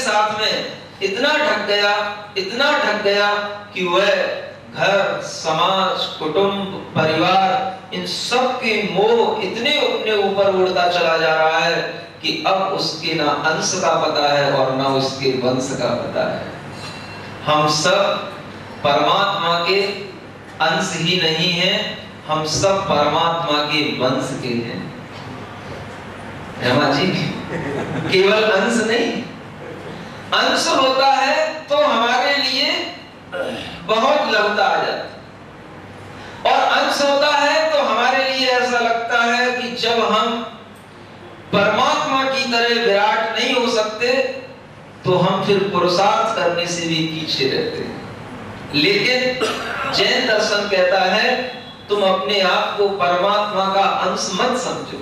साथ में इतना ढक गया कि वह घर, समाज, कुटुंब, परिवार, इन सब के मोह इतने अपने ऊपर उड़ता चला जा रहा है कि अब उसके ना अंश का पता है और ना उसके वंश का पता है। हम सब परमात्मा के अंश ही नहीं हैं, हम सब परमात्मा के वंश के हैं। हेमा जी, केवल अंश नहीं, अंश होता है तो हमारे लिए बहुत लगता आ जाता, और अंश होता है तो हमारे लिए ऐसा लगता है कि जब हम परमात्मा की तरह विराट नहीं हो सकते तो हम फिर पुरुषार्थ करने से भी पीछे रहते हैं। लेकिन जैन दर्शन कहता है तुम अपने आप को परमात्मा का अंश मत समझो,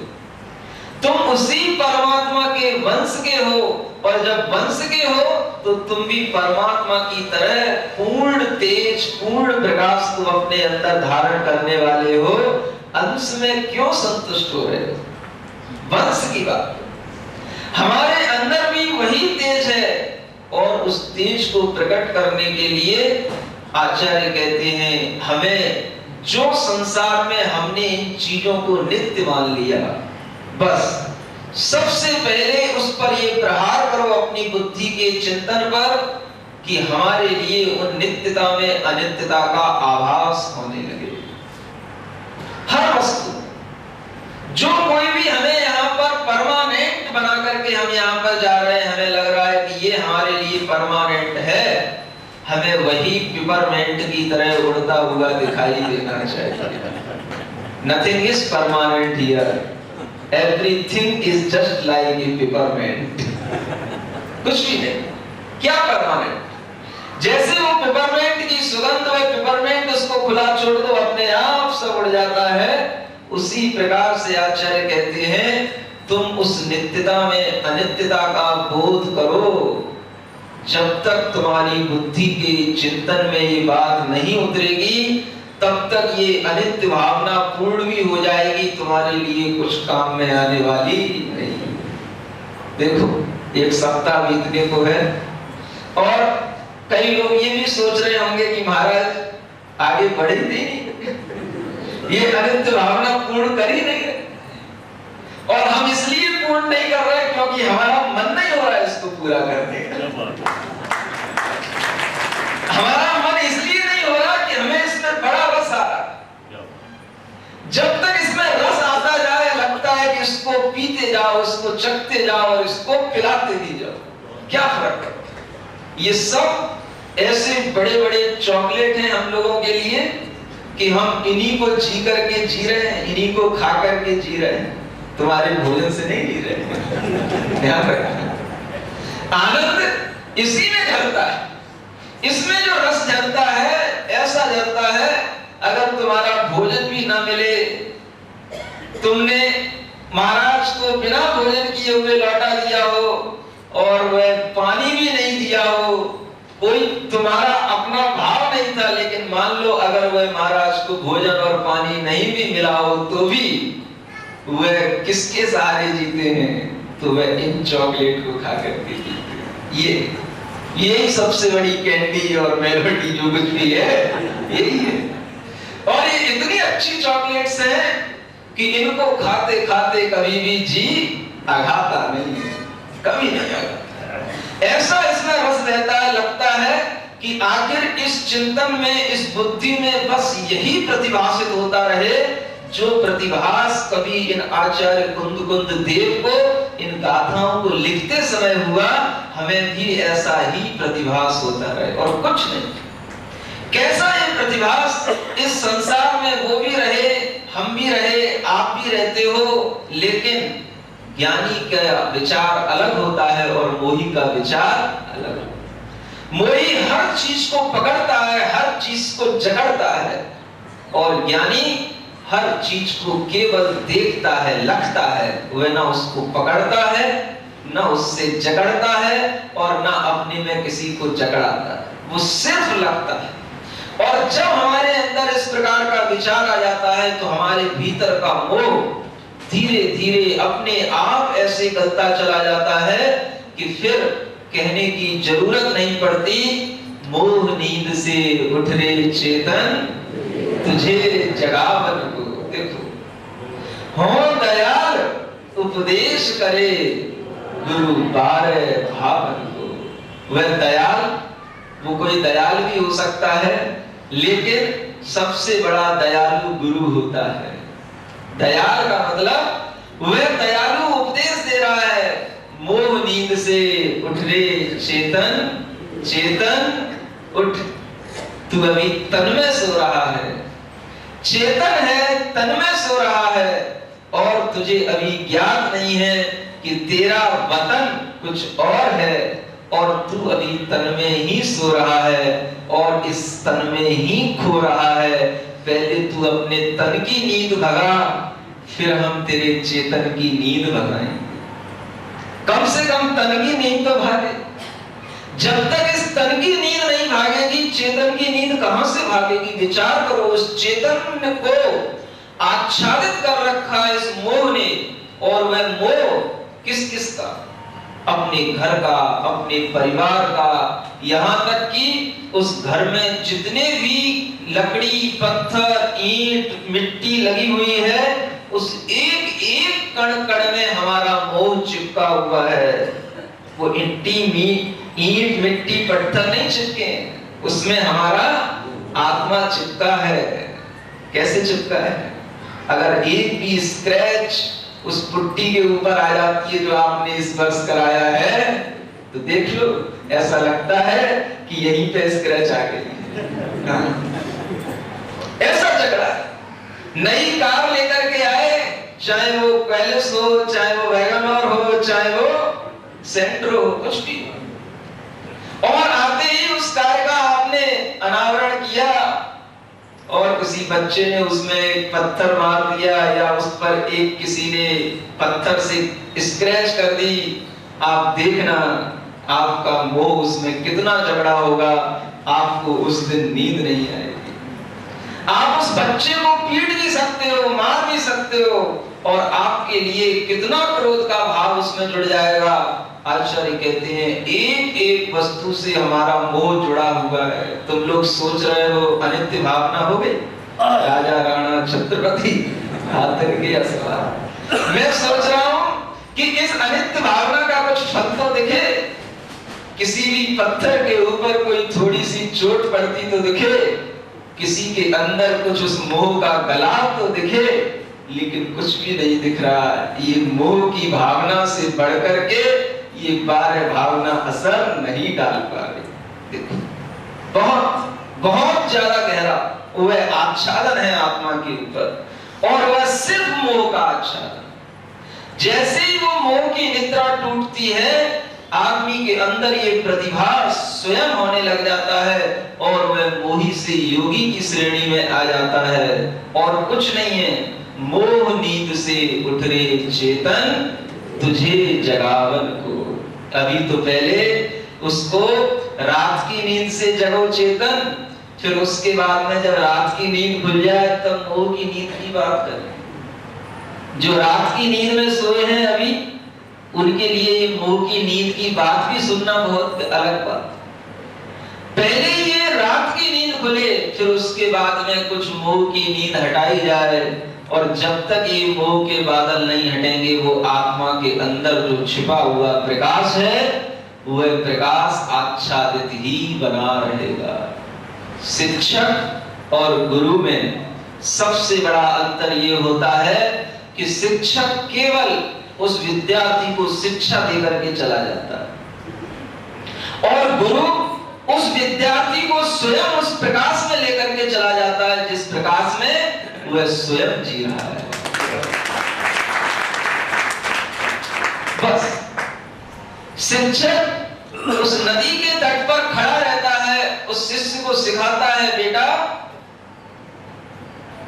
तुम उसी परमात्मा के वंश के हो, और जब वंश के हो तो तुम भी परमात्मा की तरह पूर्ण तेज, पूर्ण प्रकाश को अपने अंदर धारण करने वाले हो। अंश में क्यों संतुष्ट हो रहे हो? वंश की बात, हमारे अंदर भी वही तेज है, और उस तेज को प्रकट करने के लिए आचार्य कहते हैं हमें, जो संसार में हमने इन चीजों को नित्य मान लिया, बस सबसे पहले उस पर ये प्रहार करो अपनी बुद्धि के चिंतन पर कि हमारे लिए उन नित्यता में अनित्यता का आभास होने लगे। हर वस्तु, जो कोई भी हमें यहाँ पर परमानेंट बना करके हम यहाँ पर जा रहे हैं, हमें लग रहा है कि ये हमारे लिए परमानेंट है, हमें वही पिपरमेंट की तरह उड़ता हुआ दिखाई देना चाहिए। Nothing is permanent here. Everything is just like a peppermint. कुछ भी नहीं, क्या परमानेंट? जैसे वो पिपरमेंट की सुगंध में पिपरमेंट उसको खुला छोड़ दो अपने आप सब उड़ जाता है, उसी प्रकार से आचार्य कहते हैं तुम उस नित्यता में अनित्यता का बोध करो। जब तक तुम्हारी बुद्धि के चिंतन में ये बात नहीं उतरेगी तब तक ये अनित्य भावना पूर्ण भी हो जाएगी, तुम्हारे लिए कुछ काम में आने वाली नहीं। देखो, एक सप्ताह बीतने को है और कई लोग ये भी सोच रहे होंगे कि महाराज आगे बढ़े नहीं, ये अनित्य भावना पूर्ण कर ही नहीं रहे, और हम इसलिए पूर्ण नहीं कर रहे क्योंकि हमारा मन नहीं हो रहा है इसको पूरा करने का। हमारा मन इसलिए नहीं हो रहा कि हमें इसमें बड़ा रस आ रहा। जब तक इसमें रस आता जाए, लगता है कि इसको पीते जाओ, इसको चखते जाओ और इसको पिलाते भी जाओ, क्या फर्क है? ये सब ऐसे बड़े बड़े चॉकलेट हैं हम लोगों के लिए कि हम इन्हीं को जी करके जी रहे हैं, इन्हीं को खा करके जी रहे हैं, तुम्हारे भोजन से नहीं जी रहे। ध्यान रखना, आनंद इसी में झलता है, इसमें जो रस झलता है, ऐसा झलता है अगर तुम्हारा भोजन भी ना मिले, तुमने महाराज को बिना भोजन किए हुए लौटा दिया हो और वह पानी भी नहीं दिया हो, कोई तुम्हारा अपना भाव नहीं था, लेकिन मान लो अगर वह महाराज को भोजन और पानी नहीं भी मिला हो तो भी वह किसके सहारे जीते हैं? तो वह इन चॉकलेट को खा करके जीते। यही सबसे बड़ी कैंडी और मेलोडी जो कुछ भी है यही है। और ये इतनी अच्छी चॉकलेट्स हैं कि इनको खाते खाते कभी भी जी आघाता नहीं है, कभी नहीं आघाता। ऐसा इसमें रस रहता है, लगता है कि आखिर इस चिंतन में, इस बुद्धि में बस यही प्रतिभासित होता रहे जो प्रतिभास कभी इन आचार्य कुंद देव को, इन गाथाओं को लिखते समय हुआ, हमें भी ऐसा ही प्रतिभास होता रहे और कुछ नहीं। कैसा ये प्रतिभास इस संसार में वो भी रहे, हम भी रहे, आप भी रहते हो, लेकिन ज्ञानी का विचार अलग होता है और मोही का विचार अलग। मोही हर चीज को पकड़ता है, हर चीज को जकड़ता है, और ज्ञानी हर चीज को केवल देखता है, लखता है, वह ना उसको पकड़ता है, ना उससे जकड़ता है और ना अपने में किसी को जकड़ाता है, वो सिर्फ लखता है। और जब हमारे अंदर इस प्रकार का विचार आ जाता है तो हमारे भीतर का मोह धीरे धीरे अपने आप ऐसे गलता चला जाता है कि फिर कहने की जरूरत नहीं पड़ती। मोह नींद से उठ रे चेतन, तुझे जगावन को। देखो, हो दयाल उपदेश करे, गुरु बारे भावन को। वह दयाल, वो कोई दयाल भी हो सकता है, लेकिन सबसे बड़ा दयालु गुरु होता है। दयाल का मतलब वह दयालु उपदेश दे रहा है। मोह नींद से उठ रे चेतन, चेतन उठ, तू अभी तन में सो रहा है, चेतन है, तन में सो रहा है, और तुझे अभी ज्ञात नहीं है कि तेरा वतन कुछ और है, और तू अभी तन में ही सो रहा है और इस तन में ही खो रहा है। पहले तू अपने तन की नींद भगा, फिर हम तेरे चेतन की नींद भगाएं। कम से कम तन की नींद तो भागे। जब तक इस तन की नींद नहीं भागेगी, चेतन की नींद कहां से भागेगी? विचार करो, उस चेतन को आच्छादित कर रखा है इस मोह ने, और वह मोह किस किस का? अपने घर का, अपने परिवार का, यहाँ तक कि उस घर में जितने भी लकड़ी, पत्थर, ईंट, मिट्टी लगी हुई है, उस एक एक कण कण में हमारा मोह चिपका हुआ है। वो ईंट, मिट्टी, पत्थर नहीं चिपके, उसमें हमारा आत्मा चिपका है। कैसे चिपका है? अगर एक भी स्क्रैच उस पुट्टी के ऊपर आ जाती है जो आपने इस वर्ष कराया है, तो देख लो, ऐसा लगता है कि यहीं पे स्क्रैच आ गई। ऐसा झगड़ा है। नई कार लेकर के आए, चाहे वो पैलेस हो, चाहे वो वैगनआर हो, चाहे वो सेंट्रो हो, कुछ भी, और आते ही उस कार का आपने अनावरण किया और किसी बच्चे ने उसमें पत्थर मार दिया, या उस पर एक किसी ने पत्थर से स्क्रैच कर दी, आप देखना आपका मोह उसमें कितना झगड़ा होगा, आपको उस दिन नींद नहीं आएगी। आप उस बच्चे को पीट भी सकते हो, मार भी सकते हो, और आपके लिए कितना क्रोध का भाव उसमें जुड़ जाएगा। आचार्य कहते हैं एक एक वस्तु से हमारा मोह जुड़ा हुआ है। तुम लोग सोच रहे हो अनित्य भावना हो गई, राजा राणा छत्रपति हाथन के असवार। मैं सोच रहा हूं कि इस अनित्य भावना का कुछ फल तो दिखे, किसी भी पत्थर के ऊपर कोई थोड़ी सी चोट पड़ती तो दिखे, किसी के अंदर कुछ उस मोह का गलाव तो दिखे, लेकिन कुछ भी नहीं दिख रहा। ये मोह की भावना से बढ़कर के ये बाह्य भावना असर नहीं डाल पा रही। देखो, बहुत बहुत ज्यादा गहरा वह आच्छादन है आत्मा के ऊपर, और वह सिर्फ मोह का आच्छादन। जैसे ही वो मोह की निद्रा टूटती है, आदमी के अंदर ये प्रतिभास स्वयं होने लग जाता है, और वह मोही से योगी की श्रेणी में आ जाता है। और कुछ नहीं है, मोह नींद से उठ रे चेतन, तुझे जगावन को। अभी तो पहले उसको रात की नींद से जगो चेतन, फिर उसके बाद में जब रात की नींद खुल जाए तब मोह की नींद की बात करें। जो रात की नींद में सोए हैं अभी, उनके लिए मोह की नींद की बात भी सुनना बहुत अलग बात। पहले ये रात की नींद खुले, फिर उसके बाद में कुछ मोह की नींद हटाई जाए, और जब तक ये मोह के बादल नहीं हटेंगे, वो आत्मा के अंदर जो छिपा हुआ प्रकाश है, वह प्रकाश आच्छादित ही बना रहेगा। शिक्षक और गुरु में सबसे बड़ा अंतर ये होता है कि शिक्षक केवल उस विद्यार्थी को शिक्षा देकर के चला जाता है, और गुरु उस विद्यार्थी को स्वयं उस प्रकाश में लेकर के चला जाता है, जिस प्रकाश में वह स्वयं जी रहा है। बस शिक्षक उस नदी के तट पर खड़ा रहता है, उस शिष्य को सिखाता है, बेटा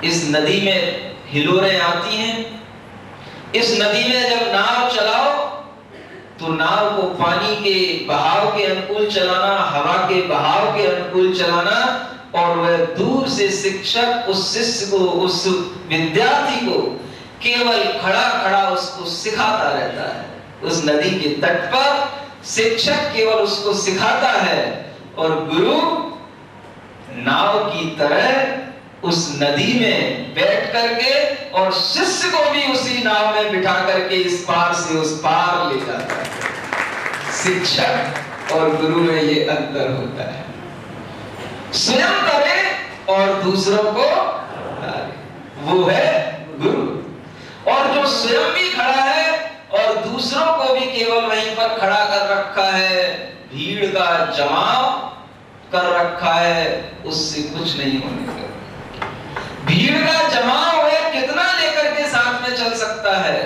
इस नदी में हिलोरें आती हैं, इस नदी में जब नाव चलाओ तो नाव को पानी के बहाव के अनुकूल चलाना, हवा के बहाव के अनुकूल चलाना। और वह दूर से शिक्षक उस शिष्य को, उस विद्यार्थी को केवल खड़ा खड़ा उसको सिखाता रहता है। उस नदी के तट पर शिक्षक केवल उसको सिखाता है और गुरु नाव की तरह उस नदी में बैठ करके और शिष्य को भी उसी नाव में बिठा करके इस पार से उस पार ले जाता है। शिक्षक और गुरु में ये अंतर होता है। स्वयं करे और दूसरों को डाले, वो है गुरु। और जो स्वयं भी खड़ा है और दूसरों को भी केवल वहीं पर खड़ा कर रखा है, भीड़ का जमाव कर रखा है, उससे कुछ नहीं होने का। भीड़ का जमाव वह कितना लेकर के साथ में चल सकता है?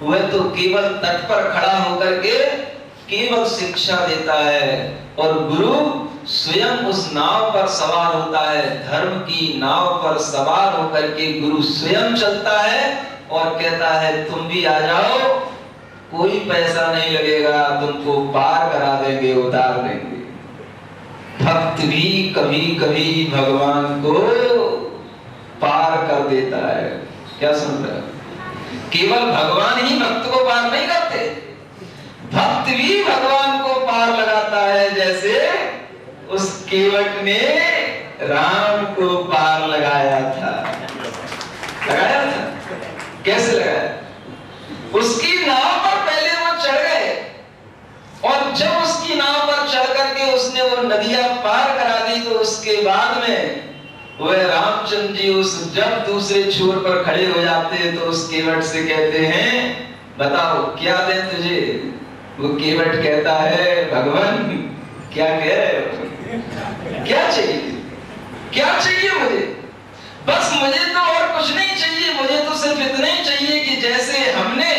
वह तो केवल तट पर खड़ा होकर के केवल शिक्षा देता है और गुरु स्वयं उस नाव पर सवार होता है। धर्म की नाव पर सवार होकर के गुरु स्वयं चलता है और कहता है तुम भी आ जाओ, कोई पैसा नहीं लगेगा, तुमको पार करा देंगे, उतार देंगे। भक्त भी कभी कभी भगवान को पार कर देता है। क्या सुन रहे हो? केवल भगवान ही भक्त को पार नहीं करते, भक्त भी भगवान को पार लगाता है। जैसे उस केवट ने राम को पार लगाया था। कैसे लगाया? उसकी नाव पर पहले वो चढ़ गए और जब उसकी नाव पर चढ़ करके उसने वो नदियां पार करा दी तो उसके बाद में वह रामचंद्र जी उस जब दूसरे छोर पर खड़े हो जाते हैं तो उस केवट से कहते हैं बताओ क्या दें तुझे? वो केवट कहता है भगवान क्या कह रहे हो? क्या चाहिए? क्या चाहिए मुझे? बस मुझे तो और कुछ नहीं चाहिए, मुझे तो सिर्फ इतना ही चाहिए कि जैसे हमने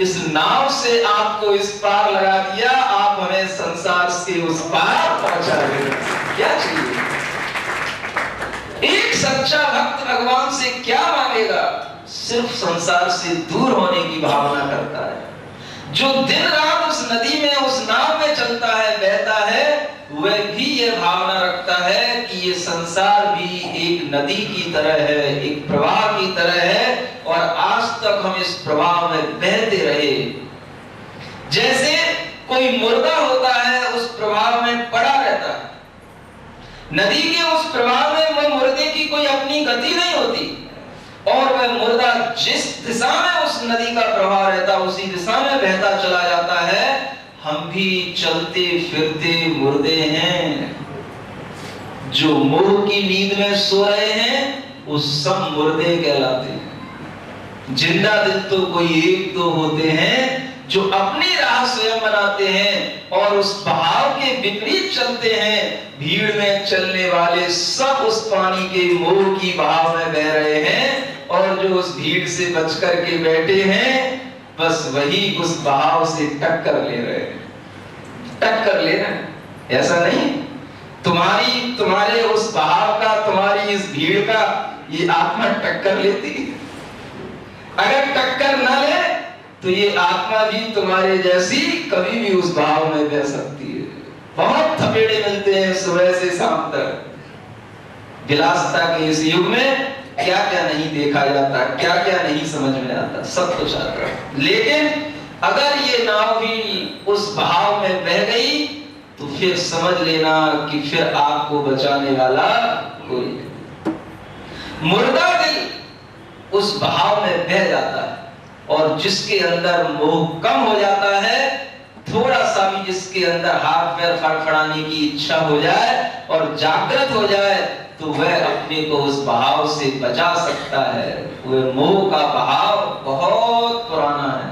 इस नाव से आपको इस पार लगा दिया, आप हमें संसार से उस पार पहुंचा दें। क्या चाहिए? एक सच्चा भक्त भगवान से क्या मांगेगा? सिर्फ संसार से दूर होने की भावना करता है। जो दिन रात उस नदी में उस नाव में चलता है, बहता है, वह भी ये भावना रखता है कि ये संसार भी एक नदी की तरह है, एक प्रवाह की तरह है और आज तक हम इस प्रवाह में बहते रहे। जैसे कोई मुर्दा होता है उस प्रवाह में पड़ा रहता है, नदी के उस प्रवाह में वह मुर्दे की कोई अपनी गति नहीं होती और वह मुर्दा जिस दिशा में उस नदी का प्रवाह रहता उसी दिशा में बहता चला जाता है। हम भी चलते फिरते मुर्दे हैं, जो मोह की नींद में सो रहे हैं वो सब मुर्दे कहलाते हैं। जिंदा दिल तो कोई एक दो होते हैं जो अपनी राह स्वयं बनाते हैं और उस बहाव के विपरीत चलते हैं। भीड़ में चलने वाले सब उस पानी के मोह की बहाव में बह रहे हैं और जो उस भीड़ से बच कर के बैठे हैं बस वही उस बहाव से टक्कर ले रहे हैं, टक्कर ले रहे हैं। ऐसा नहीं तुम्हारे उस बहाव का, तुम्हारी इस भीड़ का ये आत्मा टक्कर लेती है। अगर टक्कर न ले तो ये आत्मा भी तुम्हारे जैसी कभी भी उस भाव में बह सकती है। बहुत थपेड़े मिलते हैं सुबह से शाम तक। विलासिता के इस युग में क्या क्या नहीं देखा जाता, क्या क्या नहीं समझ में आता, सब कुछ आता है। लेकिन अगर ये नाव भी उस भाव में बह गई तो फिर समझ लेना कि फिर आपको बचाने वाला कोई नहीं। मुर्दा दिल उस भाव में बह जाता है और जिसके अंदर मोह कम हो जाता है, थोड़ा सा भी जिसके अंदर हाथ पैर फड़फड़ाने की इच्छा हो जाए और जागृत हो जाए तो वह अपने को उस बहाव से बचा सकता है। वह मोह का बहाव बहुत पुराना है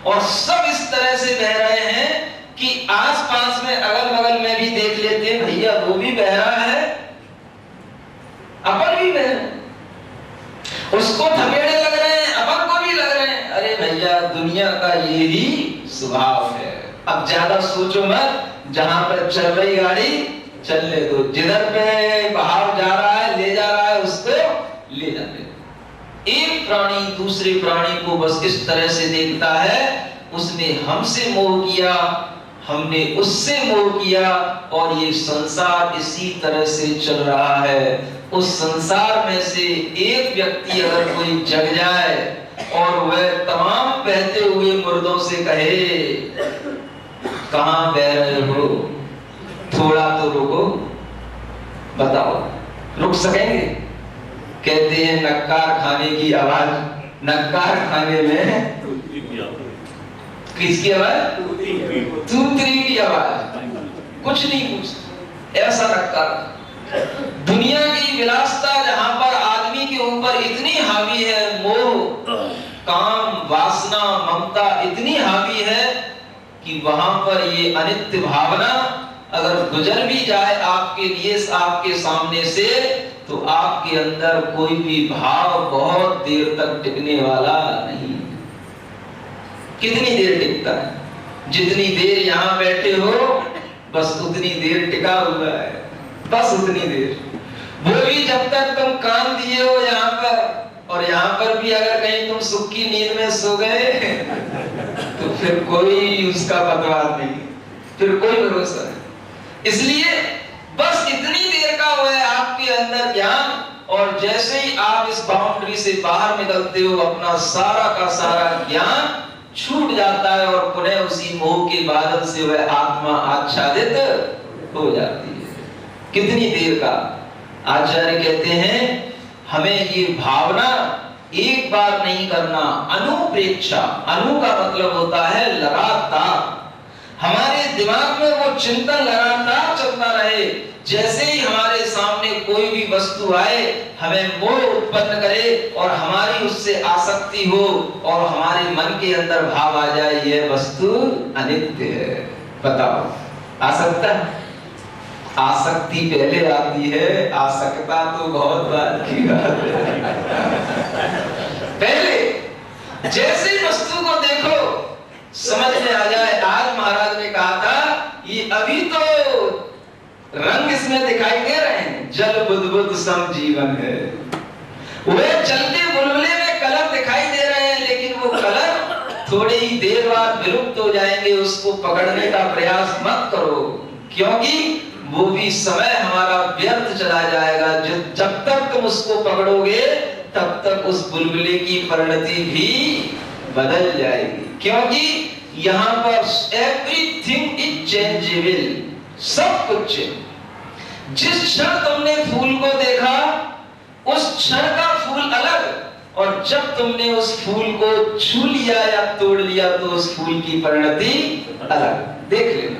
और सब इस तरह से बह रहे हैं कि आसपास में अगल बगल में भी देख लेते हैं, भैया वो भी बह रहा है, अपन भी बह रहे हैं, उसको थपेड़े लग रहे हैं, अपन को भी लग रहे हैं। अरे भैया दुनिया का ये ही स्वभाव है। अब ज्यादा सोचो मत, जहां पर चल रही गाड़ी चलने दो, जिधर पे बहाव जा रहा है ले जा रहा है उसको ले जाने दो। एक प्राणी दूसरे प्राणी को बस इस तरह से देखता है, उसने हमसे मोह किया, हमने उससे मोह किया और ये संसार इसी तरह से चल रहा है। उस संसार में से एक व्यक्ति अगर कोई जग जाए और वह तमाम बहते हुए मुर्दों से कहे कहां बह रहे हो, थोड़ा तो रुको, बताओ रुक सकेंगे? कहते हैं नक्कार खाने की आवाज, नक्कार खाने में किसकी आवाज? तूतरी की आवाज, कुछ नहीं पूछता। ऐसा नक्कार। दुनिया की विलासता जहां पर आदमी के ऊपर इतनी हावी है, मोह, काम, वासना, ममता इतनी हावी है कि वहां पर ये अनित्य भावना अगर गुजर भी जाए आपके लिए, आपके सामने से, तो आपके अंदर कोई भी भाव बहुत देर तक टिकने वाला नहीं। कितनी देर टिकता है? जितनी देर यहाँ बैठे हो बस उतनी देर टिका हुआ है, बस उतनी देर। वो भी जब तक तुम कान दिए हो यहाँ पर, और यहाँ पर भी अगर कहीं तुम सुख की नींद में सो गए तो फिर कोई उसका पतवार नहीं, फिर कोई भरोसा नहीं। इसलिए बस इतनी देर का हुआ है आपके अंदर ज्ञान, और जैसे ही आप इस बाउंड्री से बाहर निकलते हो अपना सारा का सारा ज्ञान छूट जाता है और पुनः उसी मोह के बादल से वह आत्मा आच्छादित हो जाती है। कितनी देर का? आचार्य कहते हैं हमें ये भावना एक बार नहीं करना, अनुप्रेक्षा। अनु का मतलब होता है लगातार। हमारे दिमाग में वो चिंतन लगातार चलता रहे, जैसे ही हमारे सामने कोई भी वस्तु आए हमें मोह उत्पन्न करे और हमारी उससे आसक्ति हो और हमारे मन के अंदर भाव आ जाए यह वस्तु अनित्य है। बताओ, आ सकता है? आसक्ति पहले आती है, आसक्ता तो बहुत बाद की बात है। पहले जैसे ही वस्तु को देखो समझ में आ जाए। आज महाराज ने कहा था ये अभी तो रंग इसमें दिखाई दे रहे हैं, जल बुद्बुद सम जीवन है। वह चलते बुलबुले में कलर दिखाई दे रहे हैं, लेकिन वो कलर थोड़ी ही देर बाद विलुप्त हो जाएंगे। उसको पकड़ने का प्रयास मत करो, क्योंकि वो भी समय हमारा व्यर्थ चला जाएगा। जब तक तुम उसको पकड़ोगे तब तक उस बुलबुले की परिणति भी बदल जाएगी, क्योंकि यहाँ पर एवरीथिंग इज चेंजेबल, सब कुछ। जिस क्षण तुमने फूल को देखा उस क्षण का फूल अलग, और जब तुमने उस फूल को छू लिया या तोड़ लिया तो उस फूल की परिणति अलग। देख लेना,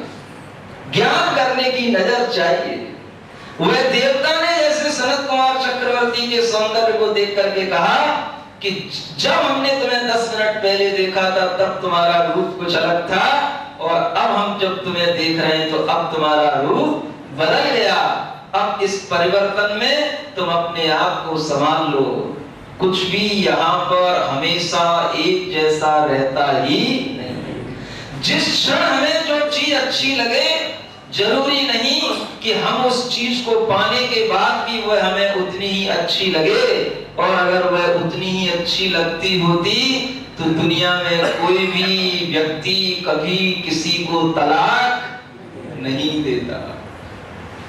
ज्ञान करने की नजर चाहिए। वह देवता ने जैसे सनत कुमार चक्रवर्ती के सौंदर्य को देख करके कहा कि जब हमने तुम्हें 10 मिनट पहले देखा था तब तुम्हारा रूप कुछ अलग था, और अब हम जब तुम्हें देख रहे हैं तो अब तुम्हारा रूप बदल गया। अब इस परिवर्तन में तुम अपने आप को संभाल लो। कुछ भी यहाँ पर हमेशा एक जैसा रहता ही नहीं। जिस क्षण हमें जो चीज अच्छी लगे, जरूरी नहीं कि हम उस चीज को पाने के बाद भी वह हमें उतनी ही अच्छी लगे। और अगर वह उतनी ही अच्छी लगती होती तो दुनिया में कोई भी व्यक्ति कभी किसी को तलाक नहीं देता।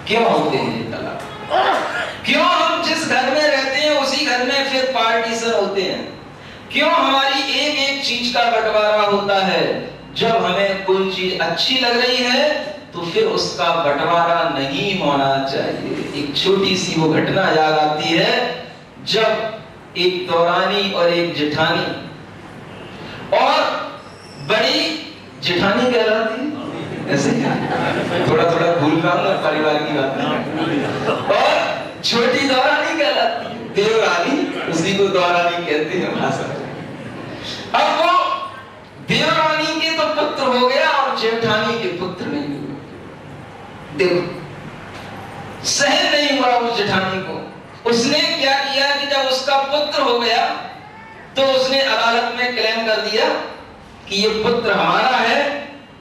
क्यों होते हैं तलाक? क्यों हम जिस घर में रहते हैं उसी घर में फिर पार्टीशन होते हैं? क्यों हमारी एक एक चीज का बंटवारा होता है? जब हमें कोई चीज अच्छी लग रही है तो फिर उसका बंटवारा नहीं होना चाहिए। एक छोटी सी वो घटना याद आती है, जब एक दौरानी और एक जेठानी, और बड़ी जेठानी कहलाती ऐसे थोड़ा थोड़ा भूल रहा हूं परिवार की बात, और छोटी दौरानी कहलाती है, देवरानी, उसी को दौरानी कहते हैं भाषा में। अब वो देवरानी के तो पुत्र हो गया और जेठानी के पुत्र नहीं हुए। देखो, सहन नहीं हुआ उस जेठानी को। उसने क्या किया कि जब उसका पुत्र हो गया तो उसने अदालत में क्लेम कर दिया कि ये पुत्र हमारा है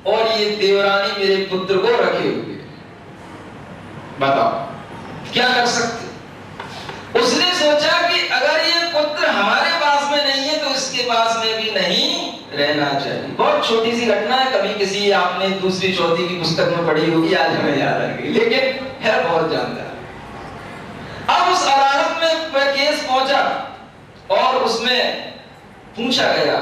और ये देवरानी मेरे पुत्र को रखे हुए। बताओ क्या कर सकते? उसने सोचा कि अगर ये पुत्र हमारे पास में नहीं है तो इसके पास में भी नहीं रहना चाहिए। बहुत छोटी सी घटना है, कभी किसी आपने दूसरी चौथी की पुस्तक में पढ़ी होगी, आज हमें याद आ गई, लेकिन है बहुत जानदार। अब उस अदालत में केस पहुंचा और उसमें पूछा गया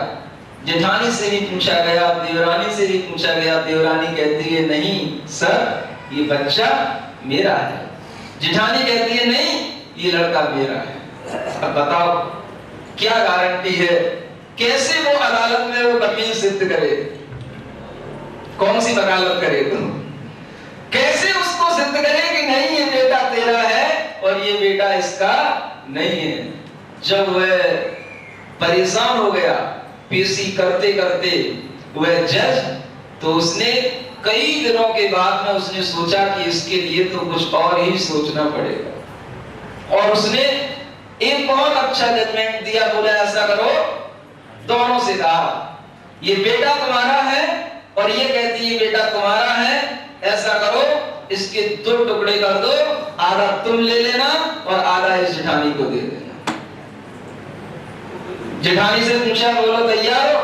जेठानी से भी पूछा गया, देवरानी से भी पूछा गया। देवरानी कहती है नहीं सर, ये बच्चा मेरा है। जेठानी कहती है नहीं, ये लड़का मेरा है। अब बताओ क्या गारंटी है? कैसे वो अदालत में वो वकील सिद्ध करे? कौन सी वकालत करे? कैसे उसको सिद्ध करे कि नहीं ये बेटा तेरा है और ये बेटा इसका नहीं है? जब वह परेशान हो गया पेशी करते करते वह जज, तो उसने कई दिनों के बाद में उसने सोचा कि इसके लिए तो कुछ और ही सोचना पड़ेगा, और उसने एक बहुत अच्छा जजमेंट दिया। बोला ऐसा करो, दोनों से कहा ये बेटा तुम्हारा है और ये कहती है बेटा तुम्हारा है, ऐसा करो इसके 2 टुकड़े कर दो, आधा तुम ले लेना और आधा इस जेठानी को दे देना। जेठानी से पूछा, बोलो तैयार हो?